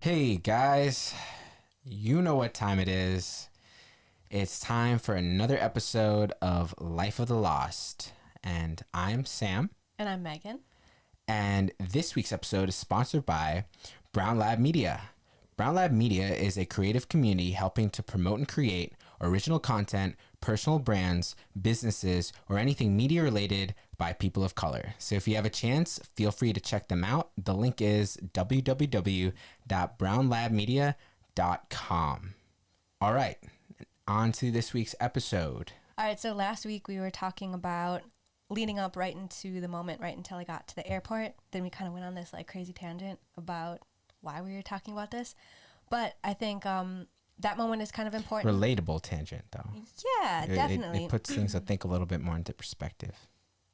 Hey guys, you know what time it is. It's time for another episode of Life of the Lost. And I'm Sam. And I'm Megan. And this week's episode is sponsored by Brown Lab Media. Brown Lab Media is a creative community helping to promote and create original content, personal brands, businesses, or anything media related by people of color. So if you have a chance, feel free to check them out. The link is www.brownlabmedia.com. All right, on to this week's episode. All right, so last week we were talking about leading up right into the moment, right until I got to the airport. Then we kind of went on this like crazy tangent about why we were talking about this. But I think that moment is kind of important. Relatable tangent, though. Yeah, definitely. It puts things, I think, a little bit more into perspective.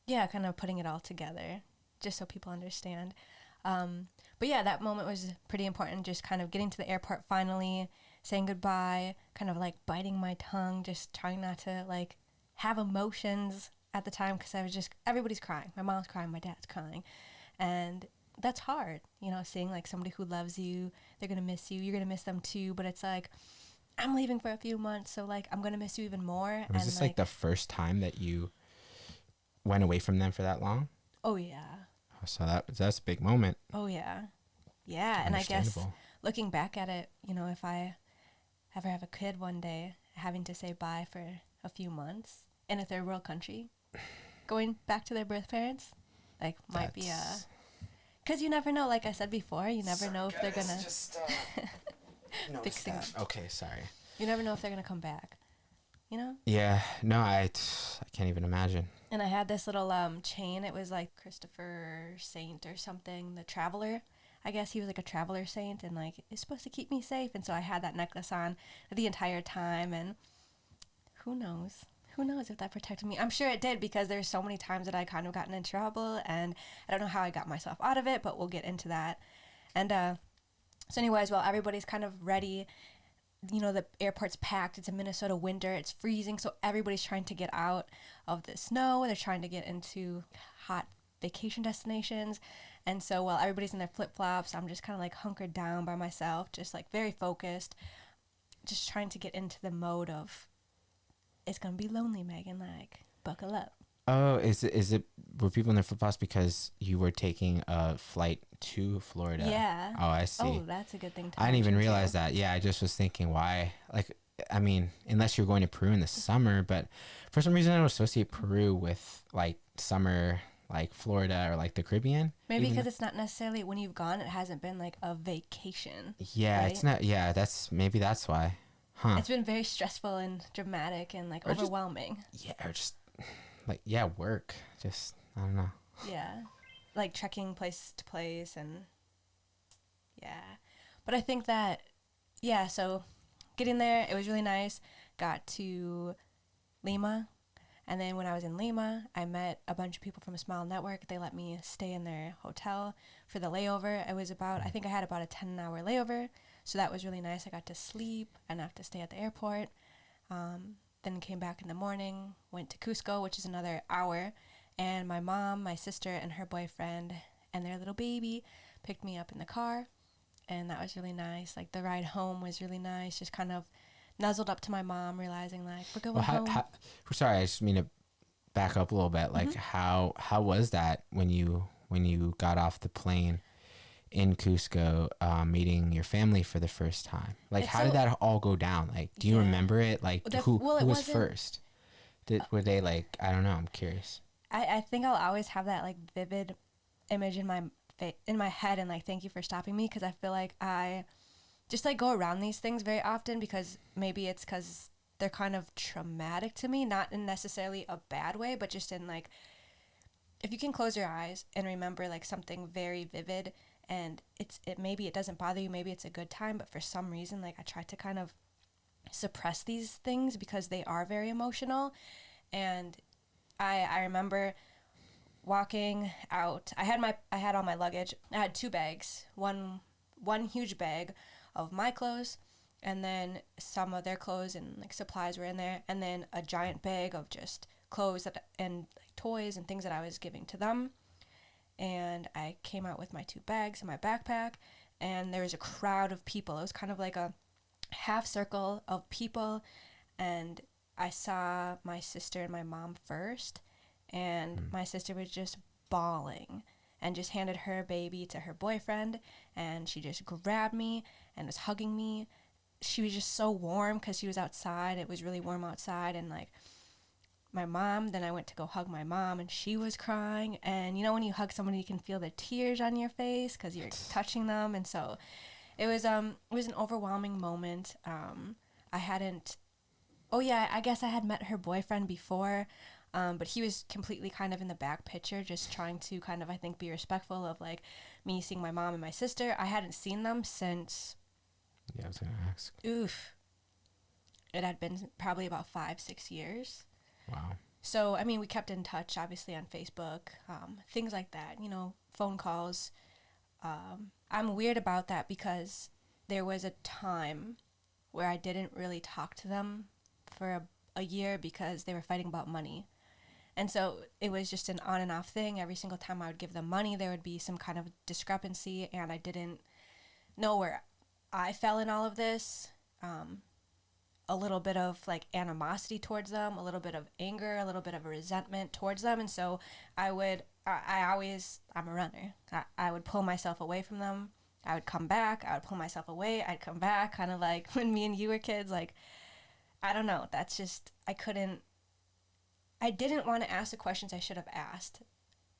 Yeah, kind of putting it all together, just so people understand. But yeah, that moment was pretty important, just kind of getting to the airport finally, saying goodbye, kind of like biting my tongue, just trying not to like have emotions at the time because I was just, everybody's crying. My mom's crying, my dad's crying. And that's hard, you know, seeing like somebody who loves you, they're going to miss you, you're going to miss them too. But it's like, I'm leaving for a few months, so like I'm going to miss you even more. Was this like the first time that you went away from them for that long? Oh, yeah. So that's a big moment. Oh, yeah. Yeah, and I guess looking back at it, you know, if I ever have a kid one day, having to say bye for a few months in a third world country, going back to their birth parents, like might be a... Because you never know, like I said before, you never know if they're going to fix things. Okay, sorry. You never know if they're going to come back, you know? Yeah, no, I can't even imagine. And I had this little chain. It was like Christopher Saint or something, the traveler. I guess he was like a traveler saint and like it's supposed to keep me safe. And so I had that necklace on the entire time. And who knows? Who knows if that protected me? I'm sure it did because there's so many times that I kind of gotten in trouble and I don't know how I got myself out of it, but we'll get into that. And so anyways, while everybody's kind of ready, you know, the airport's packed. It's a Minnesota winter. It's freezing. So everybody's trying to get out of the snow. They're trying to get into hot vacation destinations. And so while everybody's in their flip-flops, I'm just kind of like hunkered down by myself, just like very focused, just trying to get into the mode of, it's going to be lonely, Megan, like, buckle up. Oh, were people in their flip-flops because you were taking a flight to Florida? Yeah. Oh, I see. Oh, that's a good thing to I didn't even realize that. Yeah, I just was thinking why. Like, I mean, unless you're going to Peru in the summer, but for some reason I don't associate Peru with, like, summer, like, Florida or, like, the Caribbean. Maybe because it's not necessarily, when you've gone, it hasn't been, like, a vacation. Yeah, right? It's not, yeah, maybe that's why. Huh. It's been very stressful and dramatic and, like, overwhelming. Or just, like, yeah, work. Just, I don't know. Yeah. Like, trekking place to place and, yeah. But I think that, yeah, so getting there, it was really nice. Got to Lima. And then when I was in Lima, I met a bunch of people from a Smile Network. They let me stay in their hotel for the layover. It was I think I had about a 10-hour layover. So that was really nice. I got to sleep and have to stay at the airport. Then came back in the morning, went to Cusco, which is another hour. And my mom, my sister, and her boyfriend and their little baby picked me up in the car. And that was really nice. Like, the ride home was really nice. Just kind of nuzzled up to my mom, realizing, like, we're going home. Sorry, I just mean to back up a little bit. Like, how was that when you got off the plane in Cusco, meeting your family for the first time? Like, how did that all go down? Like, do you remember it? Like, who was first? Were they like, I don't know, I'm curious. I think I'll always have that, like, vivid image in my head, and, like, thank you for stopping me, because I feel like I just, like, go around these things very often because maybe it's because they're kind of traumatic to me, not in necessarily a bad way, but just in, like, if you can close your eyes and remember, like, something very vivid, and maybe it doesn't bother you, maybe it's a good time, but for some reason, like, I try to kind of suppress these things because they are very emotional. And I remember walking out. I had all my luggage. I had 2 bags. One huge bag of my clothes, and then some of their clothes and, like, supplies were in there, and then a giant bag of just clothes and, like, toys and things that I was giving to them. And I came out with my 2 bags and my backpack, and there was a crowd of people. It was kind of like a half circle of people, and I saw my sister and my mom first, and my sister was just bawling and just handed her baby to her boyfriend, and she just grabbed me and was hugging me. She was just so warm because she was outside. It was really warm outside, and like my mom, then I went to go hug my mom, and she was crying. And you know when you hug somebody, you can feel the tears on your face because you're touching them. And so it was an overwhelming moment. I hadn't, oh yeah, I guess I had met her boyfriend before, but he was completely kind of in the back picture, just trying to kind of, I think, be respectful of like me seeing my mom and my sister. I hadn't seen them since, Yeah, I was gonna ask. it had been probably about 5-6 years. Wow. So, I mean, we kept in touch, obviously, on Facebook, things like that, you know, phone calls. I'm weird about that because there was a time where I didn't really talk to them for a year because they were fighting about money. And so it was just an on and off thing. Every single time I would give them money, there would be some kind of discrepancy, and I didn't know where I fell in all of this. A little bit of like animosity towards them, a little bit of anger, a little bit of a resentment towards them. And so I'm a runner. I would pull myself away from them. I would come back. I would pull myself away. I'd come back. Kind of like when me and you were kids. Like, I don't know. That's just, I didn't want to ask the questions I should have asked.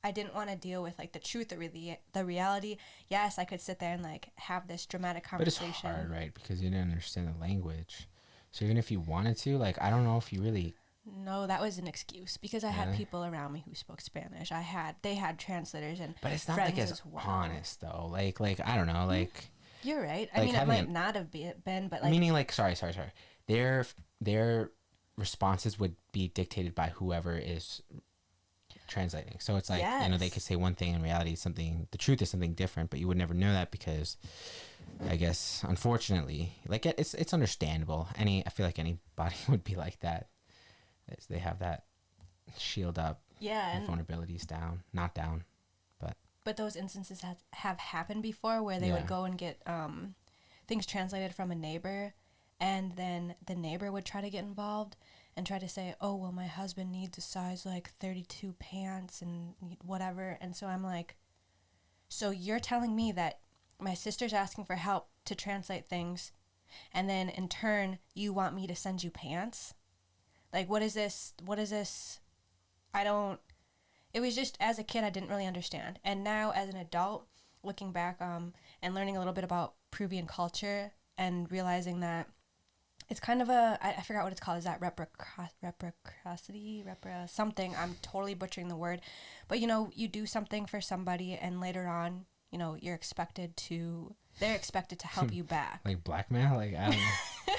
I didn't want to deal with like the truth or the reality. Yes, I could sit there and like have this dramatic conversation. But it's hard, right? Because you didn't understand the language. So even if you wanted to, like, I don't know if you really... No, that was an excuse because I had people around me who spoke Spanish. They had translators and But it's not friends like as well. honest, though. Like, I don't know, like... You're right. I like mean, it might not have been, but like... Meaning, like, sorry. Their responses would be dictated by whoever is translating. So it's like, you know, they could say one thing, in reality, the truth is something different, but you would never know that because... I guess, unfortunately, like it's understandable. I feel like anybody would be like that. They have that shield up. Yeah, and vulnerabilities down, not down, but those instances have happened before where they would go and get things translated from a neighbor, and then the neighbor would try to get involved and try to say, oh well, my husband needs a size like 32 pants and whatever. And so I'm like, so you're telling me that my sister's asking for help to translate things, and then in turn you want me to send you pants? Like, what is this? It was just, as a kid, I didn't really understand. And now as an adult, looking back and learning a little bit about Peruvian culture and realizing that it's kind of I forgot what it's called. Is that reciprocity? Something. I'm totally butchering the word. But, you know, you do something for somebody and later on, you know, they're expected to help you back. Like blackmail? Like, I don't know.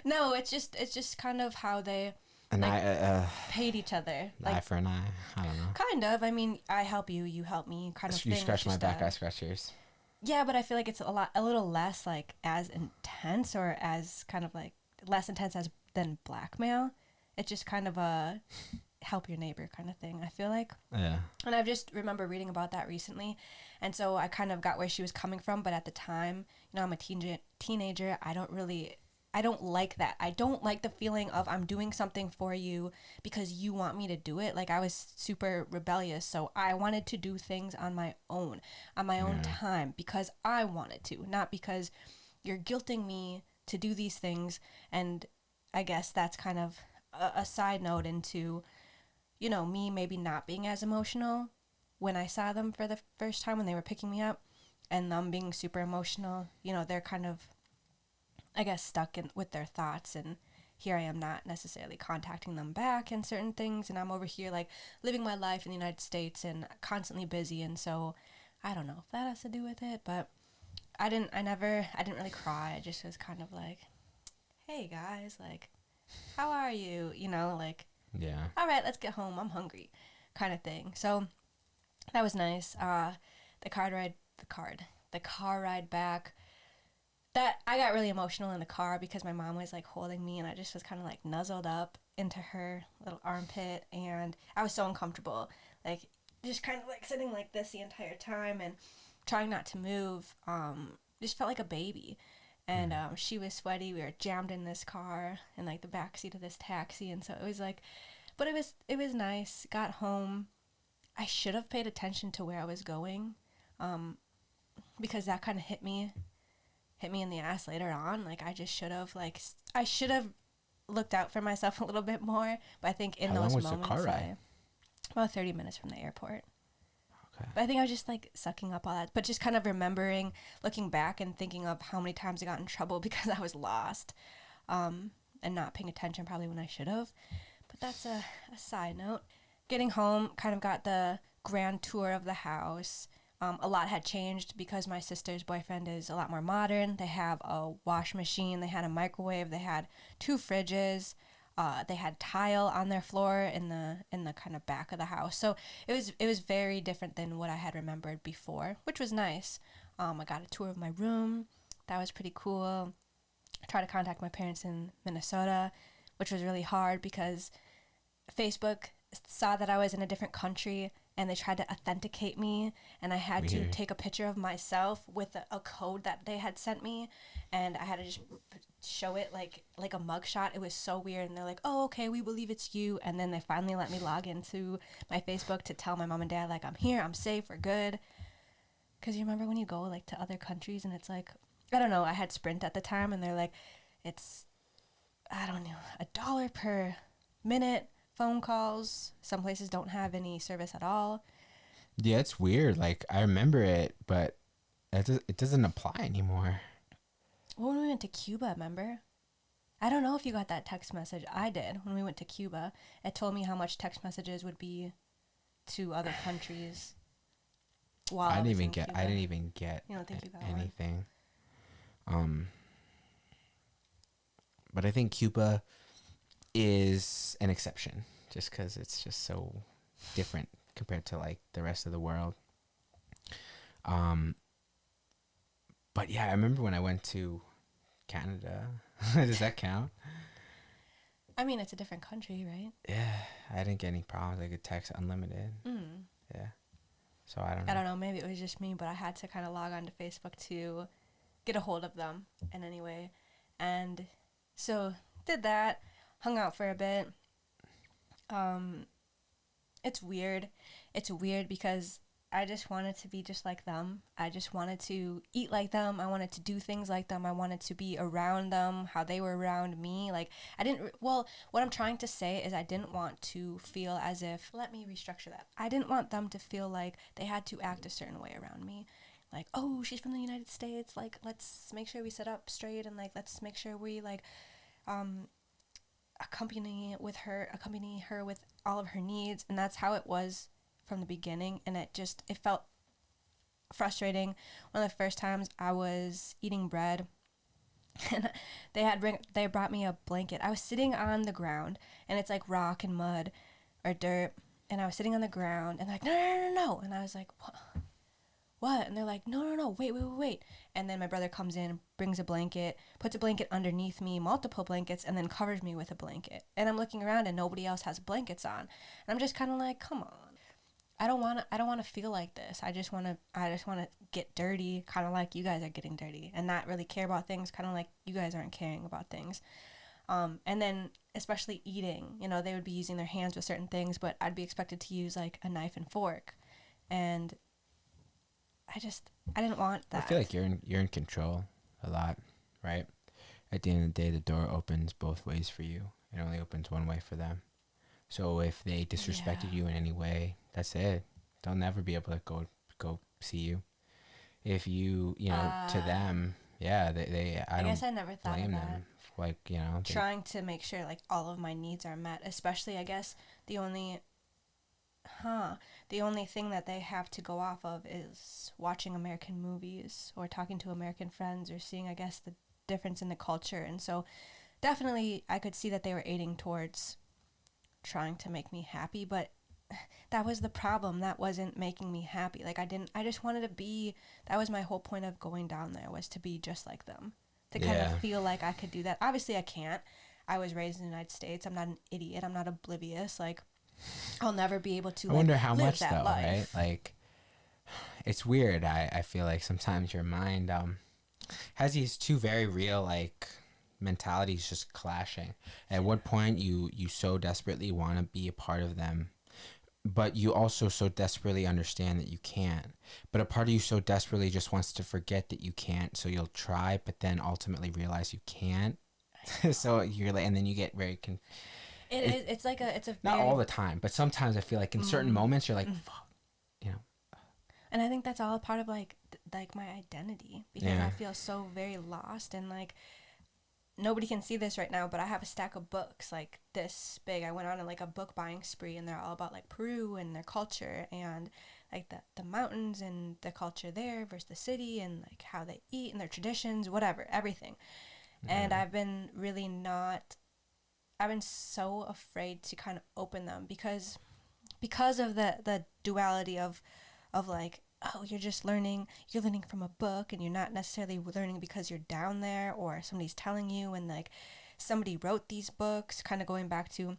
No, it's just kind of how they paid each other. Like, eye for an eye. I don't know. Kind of. I mean, I help you, you help me, kind of You thing. scratch my back, I scratch yours. Yeah, but I feel like it's a little less like as intense, or as kind of like less intense than blackmail. It's just kind of a help your neighbor kind of thing, I feel like. Yeah. And I've just remember reading about that recently, and so I kind of got where she was coming from. But at the time, you know, I'm a teenager. I don't like that. I don't like the feeling of I'm doing something for you because you want me to do it. Like, I was super rebellious, so I wanted to do things on my own time because I wanted to, not because you're guilting me to do these things. And I guess that's kind of a side note into, you know, me maybe not being as emotional when I saw them for the first time when they were picking me up, and them being super emotional. You know, they're kind of, I guess, stuck with their thoughts, and here I am not necessarily contacting them back and certain things, and I'm over here like living my life in the United States and constantly busy. And so I don't know if that has to do with it, but I didn't really cry. I just was kind of like, hey guys, like, how are you? You know, like, yeah, all right, let's get home, I'm hungry, kind of thing. So that was nice. The car ride back, that I got really emotional in the car because my mom was like holding me, and I just was kind of like nuzzled up into her little armpit, and I was so uncomfortable, like just kind of like sitting like this the entire time and trying not to move, just felt like a baby. And she was sweaty. We were jammed in this car in like the backseat of this taxi, and so it was like, but it was nice. Got home. I should have paid attention to where I was going, because that kind of hit me in the ass later on. Like I just should have I should have looked out for myself a little bit more. But I think in those moments, the car ride? About 30 minutes from the airport. Okay. But I think I was just like sucking up all that, but just kind of remembering, looking back and thinking of how many times I got in trouble because I was lost, and not paying attention probably when I should have. But that's a side note. Getting home, kind of got the grand tour of the house. A lot had changed because my sister's boyfriend is a lot more modern. They have a wash machine, they had a microwave, they had 2 fridges. They had tile on their floor in the kind of back of the house. So it was very different than what I had remembered before, which was nice. I got a tour of my room. That was pretty cool. I tried to contact my parents in Minnesota, which was really hard because Facebook saw that I was in a different country and they tried to authenticate me, and I had to take a picture of myself with a code that they had sent me, and I had to just show it like a mugshot. It was so weird, and they're like, oh, okay, we believe it's you. And then they finally let me log into my Facebook to tell my mom and dad, like, I'm here, I'm safe, we're good. Because you remember when you go like to other countries and it's like, I don't know, I had Sprint at the time, and they're like, it's, I don't know, $1 per minute phone calls. Some places don't have any service at all. Yeah, it's weird. Like I remember it, but it doesn't apply anymore. Well, when we went to Cuba, remember? I don't know if you got that text message. I did when we went to Cuba. It told me how much text messages would be to other countries. While I didn't even get. I didn't even get. You don't think you got anything? But I think Cuba is an exception, just because it's just so different compared to like the rest of the world. But yeah, I remember when I went to Canada. Does that count? I mean, it's a different country, right? Yeah, I didn't get any problems. I could text unlimited. Yeah. So I don't know. I don't know. Maybe it was just me, but I had to kind of log on to Facebook to get a hold of them in any way. And so did that, hung out for a bit. It's weird. It's weird because I just wanted to be just like them. I just wanted to eat like them. I wanted to do things like them. I wanted to be around them, how they were around me. Like, what I'm trying to say is I didn't want to feel as if, let me restructure that. I didn't want them to feel like they had to act a certain way around me. Like, oh, she's from the United States. Like, let's make sure we sit up straight, and like, let's make sure we like, accompany her with all of her needs. And that's how it was from the beginning, and it felt frustrating. One of the first times I was eating bread, and they brought me a blanket. I was sitting on the ground, and it's like rock and mud or dirt, and I was sitting on the ground, and they're like, no, and I was like, what? And they're like, no, wait. And then my brother comes in, brings a blanket, puts a blanket underneath me, multiple blankets, and then covers me with a blanket. And I'm looking around, and nobody else has blankets on, and I'm just kind of like, come on. I don't want to feel like this. I just want to get dirty, kind of like you guys are getting dirty, and not really care about things, kind of like you guys aren't caring about things. And then especially eating, they would be using their hands with certain things, but I'd be expected to use like a knife and fork. And I didn't want that. I feel like you're in control a lot, right? At the end of the day, the door opens both ways for you. It only opens one way for them. So if they disrespected you in any way, that's it. They'll never be able to go see you. If you, to them, yeah, I guess I never thought of that. Them. Like, trying to make sure like all of my needs are met, especially I guess the only thing that they have to go off of is watching American movies or talking to American friends or seeing, I guess, the difference in the culture. And so definitely I could see that they were aiding towards trying to make me happy, but that was the problem. That wasn't making me happy. Like I just wanted to be, that was my whole point of going down there, was to be just like them, to kind of feel like I could do that. Obviously I can't. I was raised in the United States. I'm not an idiot. I'm not oblivious. Like I'll never be able to. I wonder how much though, life. Right? Like it's weird. I feel like sometimes your mind has these two very real like mentalities just clashing. At what point you so desperately want to be a part of them, but you also so desperately understand that you can't. But a part of you so desperately just wants to forget that you can't, so you'll try, but then ultimately realize you can't. So you're like, and then you get very It's like it's a not very, all the time, but sometimes I feel like in certain moments you're like, fuck, you know. and I think that's all a part of like like my identity, because Yeah. I feel so very lost, and like nobody can see this right now, but I have a stack of books like this big. I went on like a book buying spree, and they're all about like Peru and their culture, and like the mountains and the culture there versus the city, and like how they eat and their traditions, whatever, everything. And I've been really not, I've been so afraid to kind of open them because of the duality of like, oh, you're learning from a book, and you're not necessarily learning because you're down there or somebody's telling you, and like somebody wrote these books, kind of going back to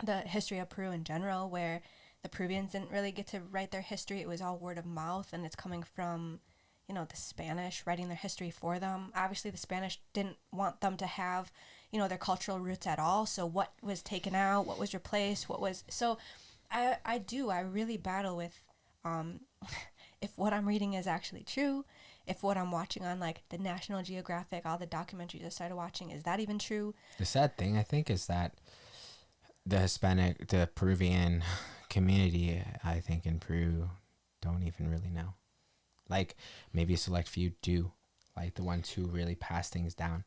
the history of Peru in general, where the Peruvians didn't really get to write their history. It was all word of mouth, and it's coming from, you know, the Spanish writing their history for them. Obviously the Spanish didn't want them to have, you know, their cultural roots at all. So what was taken out, what was replaced, what was, so I really battle with if what I'm reading is actually true, if what I'm watching on like the National Geographic, all the documentaries I started watching, is that even true? The sad thing I think is that the Peruvian community, I think in Peru, don't even really know. Like maybe a select few do, like the ones who really pass things down,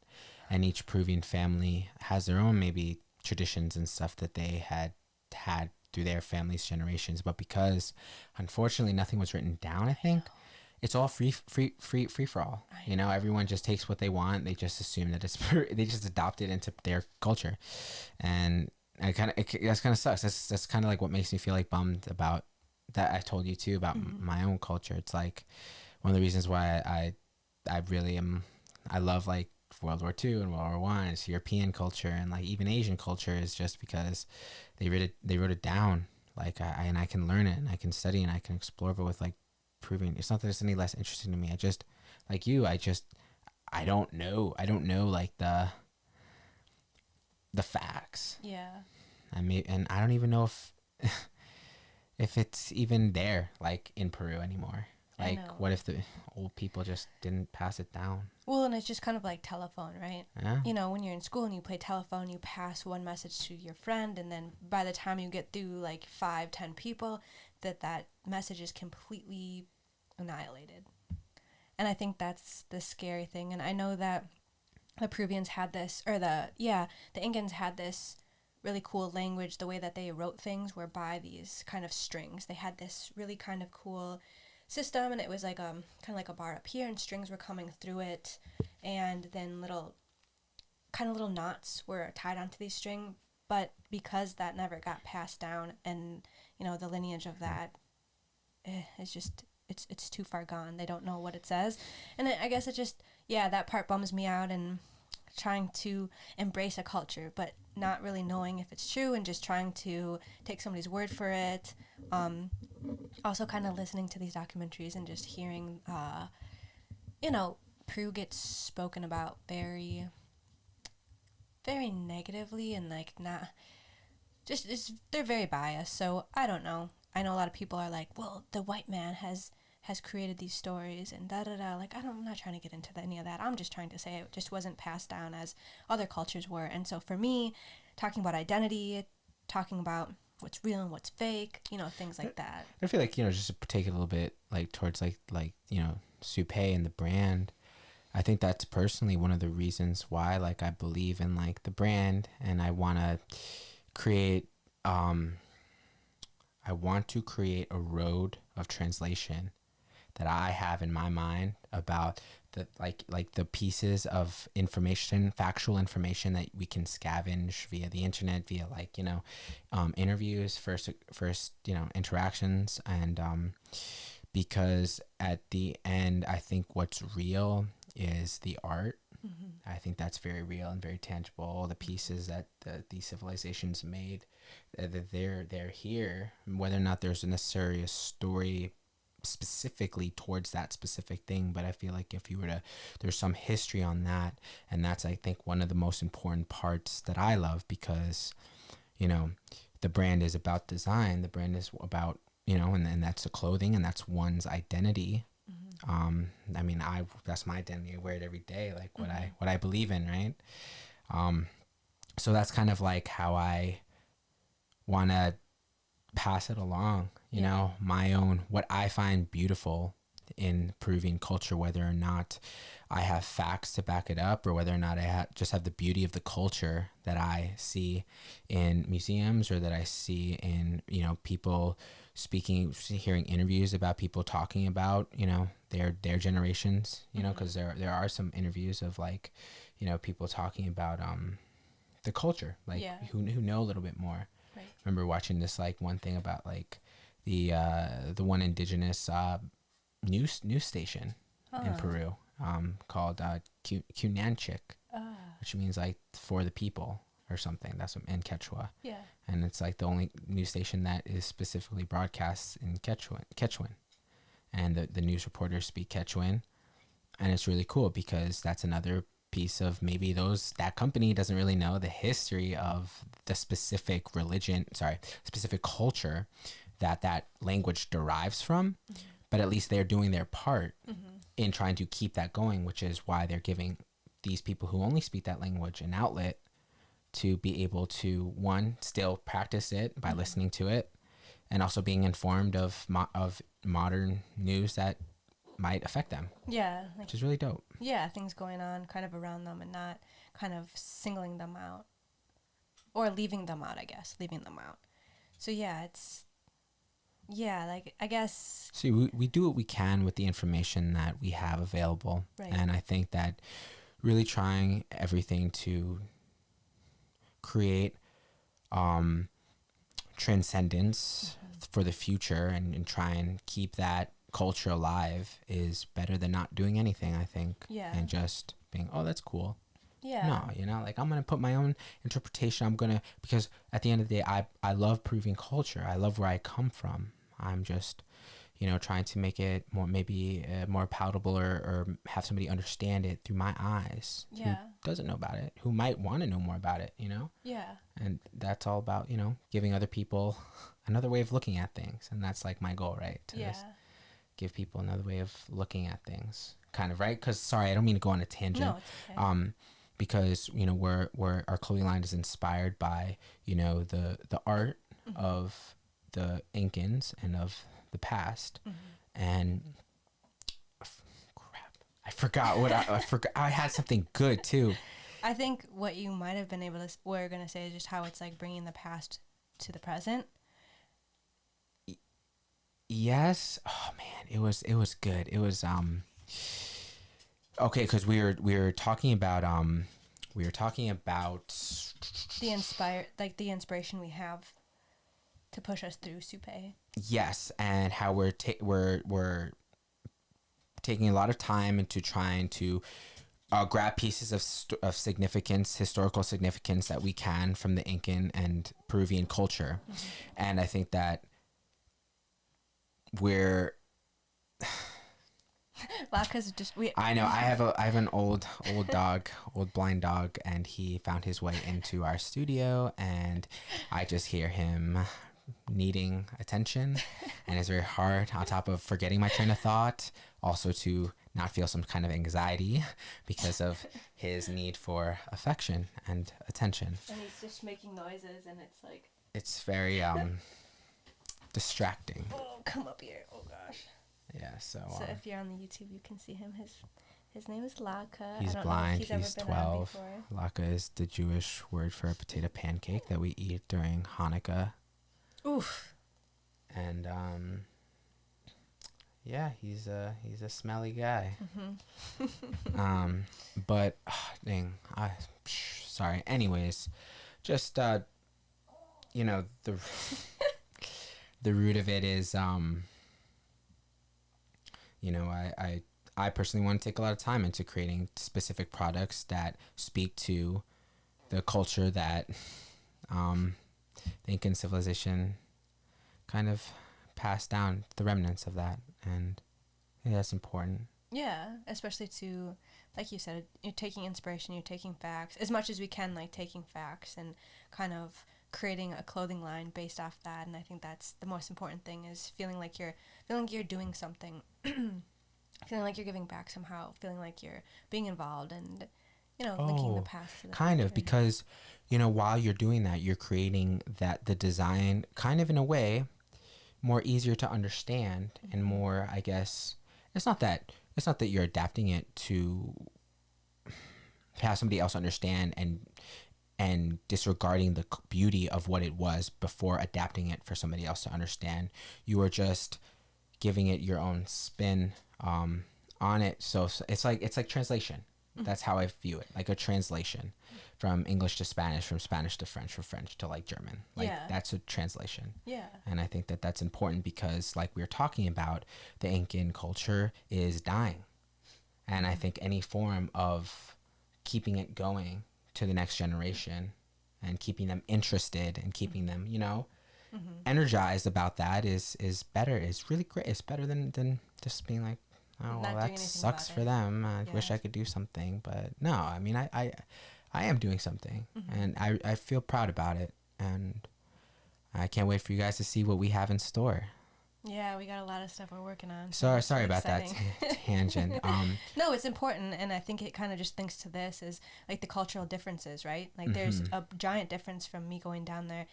and each Peruvian family has their own maybe traditions and stuff that they had through their family's generations. But because unfortunately nothing was written down, I think it's all free for all. You know, everyone just takes what they want. They just assume that they just adopt it into their culture, and that's kind of sucks. That's kind of like what makes me feel like bummed about that. I told you too about my own culture. It's like one of the reasons why I really am, I love like World War II and World War One. It's European culture, and like even Asian culture, is just because they wrote it down. Like I can learn it, and I can study, and I can explore. But with like proving, it's not that it's any less interesting to me. I just, like you, I don't know like the facts. Yeah. And I don't even know if if it's even there like in Peru anymore. Like what if the old people just didn't pass it down? Well, and it's just kind of like telephone, right? Yeah. You know, when you're in school and you play telephone, you pass one message to your friend, and then by the time you get through like 5-10 people, that message is completely annihilated. And I think that's the scary thing. And I know that the Peruvians had this, or the Incans had this really cool language. The way that they wrote things were by these kind of strings. They had this really kind of cool system, and it was like kind of like a bar up here, and strings were coming through it, and then little knots were tied onto these string. But because that never got passed down, and you know the lineage of that is just, it's too far gone. They don't know what it says, and I guess it just, that part bums me out. And trying to embrace a culture, but not really knowing if it's true, and just trying to take somebody's word for it. Also kind of listening to these documentaries and just hearing, Peru gets spoken about very, very negatively, and like not, they're very biased. So I don't know. I know a lot of people are like, well, the white man has created these stories and da-da-da. Like, I'm not trying to get into any of that. I'm just trying to say it just wasn't passed down as other cultures were. And so for me, talking about identity, talking about what's real and what's fake, things like that. I feel like, just to take it a little bit like towards like Supay and the brand. I think that's personally one of the reasons why like I believe in like the brand, and I want to create a road of translation that I have in my mind about the like the pieces of information, factual information that we can scavenge via the internet, via like interviews, first interactions, and because at the end I think what's real is the art. I think that's very real and very tangible. All the pieces that these civilizations made, that they're here, whether or not there's necessarily a story specifically towards that specific thing, but I feel like if you were to, there's some history on that, and that's, I think, one of the most important parts that I love, because, you know, the brand is about design, the brand is about, you know, and that's the clothing, and that's one's identity. I mean, that's my identity. I wear it every day, like what I believe in, right? So that's kind of like how I want to pass it along, you know, my own, what I find beautiful in Peruvian culture, whether or not I have facts to back it up, or whether or not I just have the beauty of the culture that I see in museums, or that I see in, you know, people speaking, hearing interviews about people talking about, you know, their generations, you know, because there are some interviews of, like, you know, people talking about the culture, like who know a little bit more. Right. I remember watching this, like, one thing about, like, the one indigenous news station in Peru called Cunanchic, which means, like, for the people or something. That's what, in Quechua. Yeah. And it's, like, the only news station that is specifically broadcast in Quechuan. And the news reporters speak Quechuan. And it's really cool, because that's another piece of, maybe that company doesn't really know the history of the specific specific culture that language derives from, but at least they're doing their part in trying to keep that going, which is why they're giving these people who only speak that language an outlet to be able to, one, still practice it by listening to it, and also being informed of modern news that might affect them. Yeah. Like, which is really dope. Yeah, things going on kind of around them, and not kind of singling them out. Or leaving them out, I guess. Leaving them out. So, yeah, it's... Yeah, like, I guess... See, we do what we can with the information that we have available. Right. And I think that really trying everything to create transcendence for the future, and try and keep that culture alive, is better than not doing anything, I think. Yeah. And just being, oh, that's cool. Yeah. No, you know, like, I'm going to put my own interpretation. Because at the end of the day, I love Peruvian culture. I love where I come from. I'm just, you know, trying to make it more, maybe more palatable, or have somebody understand it through my eyes. Yeah. Who doesn't know about it, who might want to know more about it, you know? Yeah. And that's all about, you know, giving other people another way of looking at things. And that's, like, my goal, right? To just give people another way of looking at things, kind of, right? Because, sorry, I don't mean to go on a tangent. No, it's okay. Because, you know, we're our clothing line is inspired by, you know, the art of the Incans and of the past. And crap, I forgot what I forgot. I had something good too. I think what you might have been able to, we're going to say, is just how it's, like, bringing the past to the present. Yes. Oh man, it was good. It was okay, because we were talking about the inspiration we have to push us through Supay. Yes, and how we're taking a lot of time into trying to grab pieces of significance, historical significance, that we can from the Incan and Peruvian culture. And I think that we're Latke's just I know, I have an old blind dog, and he found his way into our studio, and I just hear him needing attention, and it's very hard, on top of forgetting my train of thought, also to not feel some kind of anxiety because of his need for affection and attention. And he's just making noises, and it's like, it's very distracting. Oh, come up here. Oh gosh. Yeah, so if you're on the YouTube, you can see him. His name is Latke. He's blind. He's 12. Latke is the Jewish word for a potato pancake that we eat during Hanukkah. Oof. And yeah, he's a smelly guy. But dang, sorry. Anyways, just you know, the root of it is you know, I personally want to take a lot of time into creating specific products that speak to the culture that the Incan civilization kind of pass down the remnants of that, and yeah, that's important. Yeah, especially to, like you said, you're taking inspiration, you're taking facts, as much as we can, like taking facts and kind of creating a clothing line based off that. And I think that's the most important thing, is feeling like you're doing something, feeling like you're giving back somehow, feeling like you're being involved, and linking the past to the kind future. of, because while you're doing that, you're creating the design kind of in a way more easier to understand, and more, I guess, it's not that you're adapting it to have somebody else understand and disregarding the beauty of what it was before adapting it for somebody else to understand. You are just giving it your own spin on it. So it's like translation. That's how I view it, like a translation from English to Spanish, from Spanish to French, from French to like German. Like that's a translation. Yeah. And I think that that's important, because like we were talking about, the Incan culture is dying. And I think any form of keeping it going to the next generation and keeping them interested and keeping them, energized about that is better. It's really great. It's better than just being like, oh, well, that sucks for them. I wish I could do something. But no, I mean, I am doing something, and I feel proud about it. And I can't wait for you guys to see what we have in store. Yeah, we got a lot of stuff we're working on. Sorry about that tangent. No, it's important, and I think it kind of just links to this, is like the cultural differences, right? Like there's a giant difference from me going down there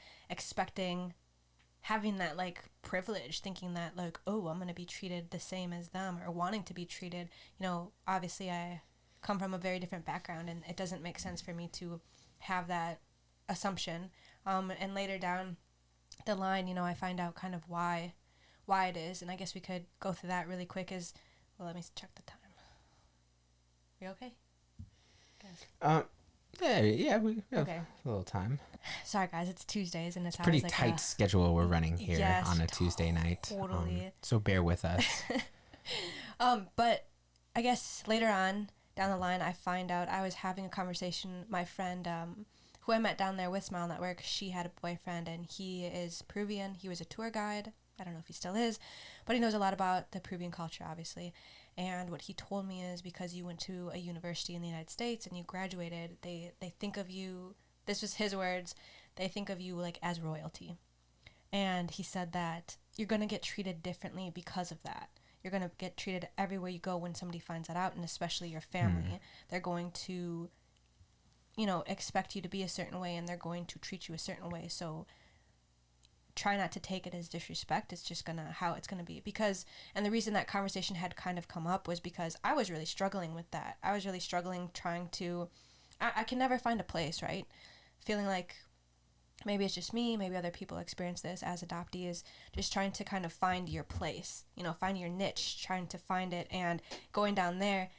having that like privilege, thinking that like, oh, I'm going to be treated the same as them, or wanting to be treated. Obviously I come from a very different background, and it doesn't make sense for me to have that assumption. And later down the line, I find out kind of why it is, and I guess we could go through that really quick. Let me check the time. You okay? Yeah, we have a little time. Sorry guys, it's Tuesdays, and it's pretty tight schedule we're running here on a Tuesday night. Totally. So bear with us. But I guess later on down the line, I find out I was having a conversation. My friend, who I met down there with Smile Network, she had a boyfriend, and he is Peruvian. He was a tour guide. I don't know if he still is, but he knows a lot about the Peruvian culture, obviously. And what he told me is, because you went to a university in the United States and you graduated, they think of you, this was his words, they think of you like as royalty. And he said that you're going to get treated differently because of that. You're going to get treated everywhere you go when somebody finds that out, and especially your family. They're going to, expect you to be a certain way, and they're going to treat you a certain way. So try not to take it as disrespect. It's just how it's gonna be. And the reason that conversation had kind of come up was because I was really struggling with that. I was really struggling trying to, I can never find a place, right? Feeling like maybe it's just me, maybe other people experience this as adoptees, just trying to kind of find your place, find your niche, trying to find it. And going down there,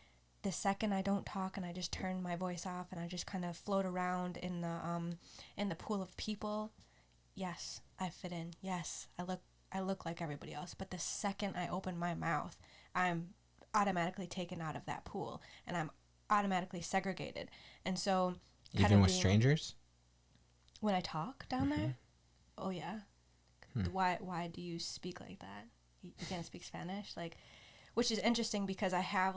the second I don't talk and I just turn my voice off and I just kind of float around in the pool of people, yes, I fit in. Yes, I look like everybody else. But the second I open my mouth, I'm automatically taken out of that pool, and I'm automatically segregated. And so, even with strangers, when I talk down there, oh yeah, why do you speak like that? You can't speak Spanish, which is interesting, because I have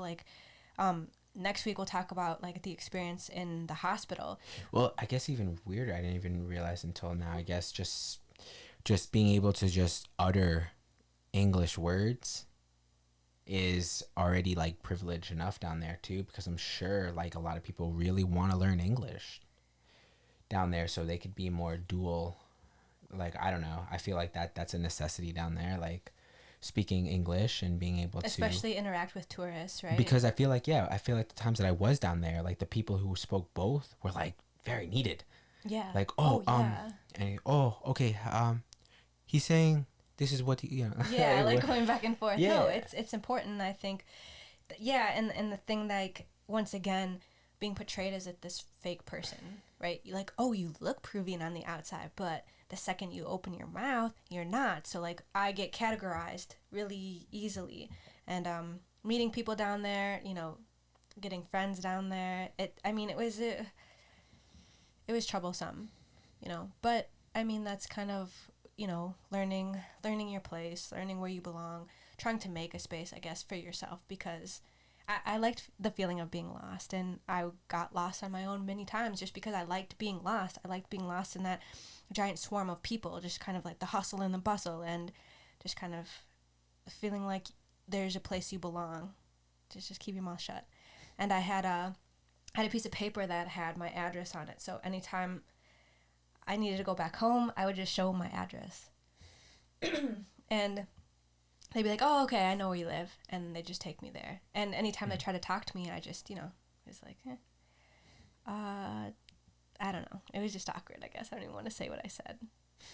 next week we'll talk about the experience in the hospital. Well, I guess even weirder, I didn't even realize until now, I guess just being able to just utter English words is already privilege enough down there too, because I'm sure a lot of people really want to learn English down there so they could be more dual. I don't know, I feel like that's a necessity down there, speaking English and being able to especially interact with tourists, right? Because I feel like the times that I was down there, the people who spoke both were very needed. Yeah. Okay, he's saying this is what yeah, going back and forth. Yeah. No, it's important, I think. And the thing once again being portrayed as this fake person, right? You're you look Peruvian on the outside, but the second you open your mouth, you're not. So I get categorized really easily, and meeting people down there, getting friends down there. It was troublesome, but that's kind of learning your place, learning where you belong, trying to make a space, I guess, for yourself, because I liked the feeling of being lost, and I got lost on my own many times just because I liked being lost. I liked being lost in that giant swarm of people, just kind of like the hustle and the bustle, and just kind of feeling like there's a place you belong. Just keep your mouth shut. And I had a piece of paper that had my address on it, so anytime I needed to go back home, I would just show my address. And they'd be like, oh, okay, I know where you live. And they'd just take me there. And anytime they try to talk to me, I just, was like, I don't know. It was just awkward, I guess. I don't even want to say what I said.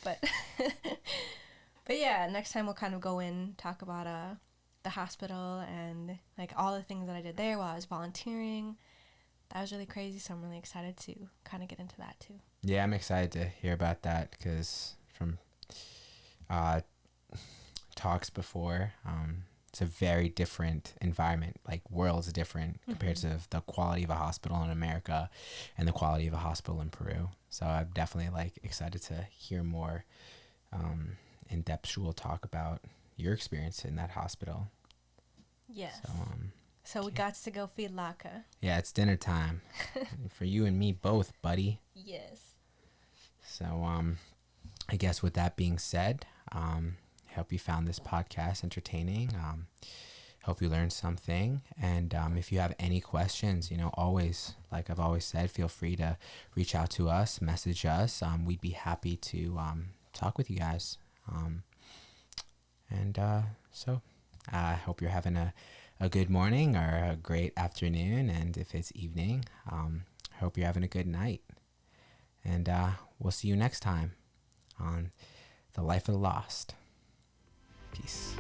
But, but yeah, next time we'll kind of go in, talk about the hospital and, like, all the things that I did there while I was volunteering. That was really crazy, so I'm really excited to kind of get into that, too. Yeah, I'm excited to hear about that, because from talks before, it's a very different environment, like worlds different compared to the quality of a hospital in America and the quality of a hospital in Peru. So I'm definitely excited to hear more in-depth Shul talk about your experience in that hospital. Yes. So we got to go feed Latke. Yeah, it's dinner time for you and me both, buddy. Yes. So I guess with that being said, I hope you found this podcast entertaining. Hope you learned something. And if you have any questions, always, like I've always said, feel free to reach out to us, message us. We'd be happy to talk with you guys. So I hope you're having a good morning or a great afternoon. And if it's evening, I hope you're having a good night. And we'll see you next time on The Life of the Lost. Peace.